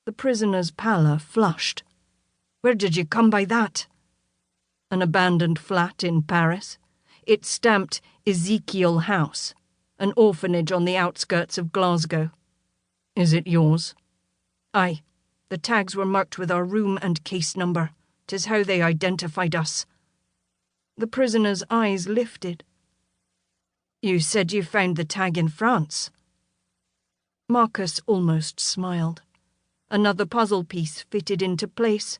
The prisoner's pallor flushed. "Where did you come by that?" "An abandoned flat in Paris. It's stamped Ezekiel House, an orphanage on the outskirts of Glasgow." "Is it yours?" "Aye. The tags were marked with our room and case number. 'Tis how they identified us." The prisoner's eyes lifted. "You said you found the tag in France." Marcus almost smiled. Another puzzle piece fitted into place.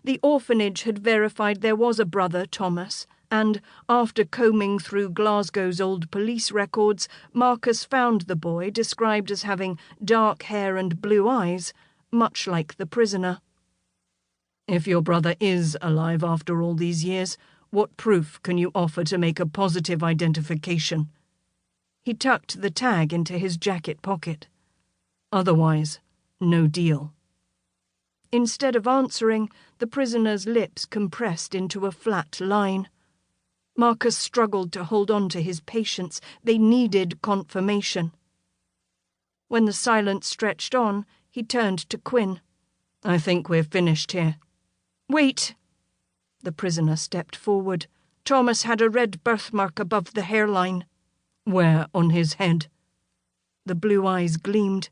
The orphanage had verified there was a brother, Thomas, and, after combing through Glasgow's old police records, Marcus found the boy described as having dark hair and blue eyes, much like the prisoner. "If your brother is alive after all these years, what proof can you offer to make a positive identification?" He tucked the tag into his jacket pocket. "Otherwise, no deal." Instead of answering, the prisoner's lips compressed into a flat line. Marcus struggled to hold on to his patience. They needed confirmation. When the silence stretched on, he turned to Quinn. "I think we're finished here." "Wait!" The prisoner stepped forward. "Thomas had a red birthmark above the hairline." "Where on his head?" The blue eyes gleamed.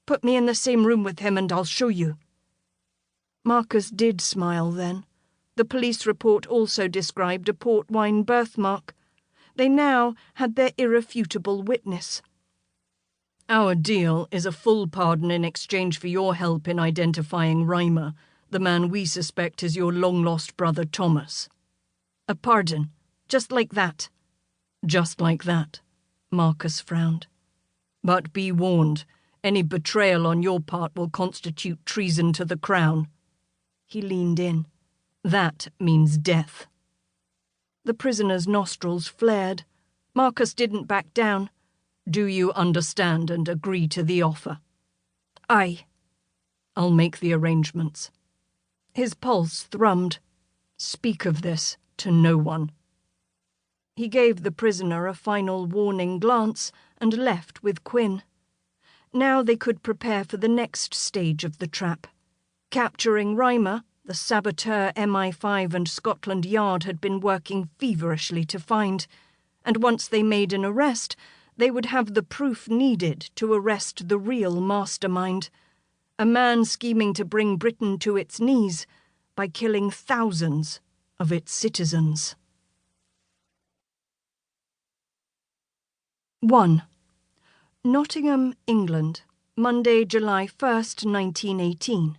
"Put me in the same room with him and I'll show you." Marcus did smile then. The police report also described a port wine birthmark. They now had their irrefutable witness. "Our deal is a full pardon in exchange for your help in identifying Reimer, the man we suspect is your long-lost brother Thomas." "A pardon? Just like that?" "Just like that," Marcus frowned. "But be warned, any betrayal on your part will constitute treason to the Crown." He leaned in. "That means death." The prisoner's nostrils flared. Marcus didn't back down. "Do you understand and agree to the offer?" "Aye." "I'll make the arrangements." His pulse thrummed. "Speak of this to no one." He gave the prisoner a final warning glance and left with Quinn. Now they could prepare for the next stage of the trap. Capturing Reimer, the saboteur MI5 and Scotland Yard had been working feverishly to find, and once they made an arrest, they would have the proof needed to arrest the real mastermind, a man scheming to bring Britain to its knees by killing thousands of its citizens. 1. Nottingham, England, Monday, July 1st, 1918.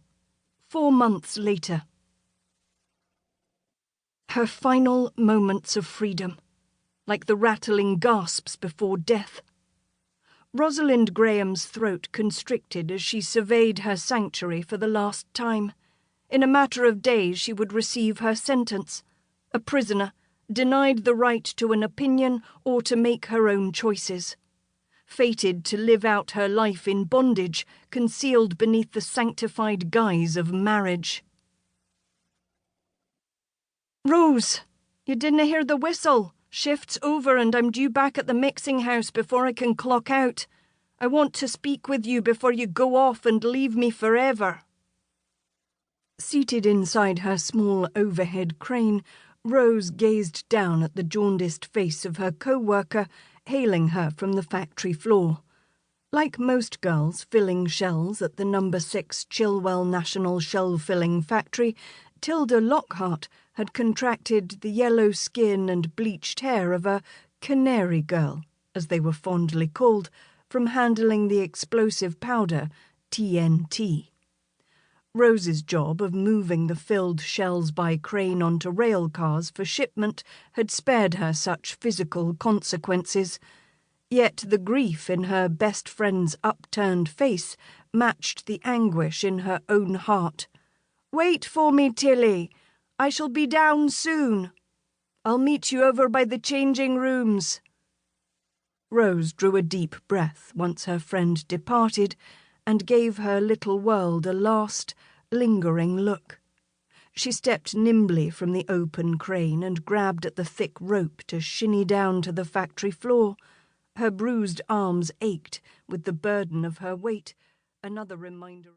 4 months later. Her final moments of freedom, like the rattling gasps before death. Rosalind Graham's throat constricted as she surveyed her sanctuary for the last time. In a matter of days she would receive her sentence. A prisoner, denied the right to an opinion or to make her own choices. Fated to live out her life in bondage, concealed beneath the sanctified guise of marriage. "Rose, you didn't hear the whistle. Shift's over and I'm due back at the mixing house before I can clock out. I want to speak with you before you go off and leave me forever." Seated inside her small overhead crane, Rose gazed down at the jaundiced face of her co-worker, hailing her from the factory floor. Like most girls filling shells at the No. 6 Chilwell National Shell Filling Factory, Tilda Lockhart had contracted the yellow skin and bleached hair of a canary girl, as they were fondly called, from handling the explosive powder TNT. Rose's job of moving the filled shells by crane onto rail cars for shipment had spared her such physical consequences. Yet the grief in her best friend's upturned face matched the anguish in her own heart. "Wait for me, Tilly. I shall be down soon. I'll meet you over by the changing rooms." Rose drew a deep breath once her friend departed and gave her little world a last, lingering look. She stepped nimbly from the open crane and grabbed at the thick rope to shinny down to the factory floor. Her bruised arms ached with the burden of her weight, another reminder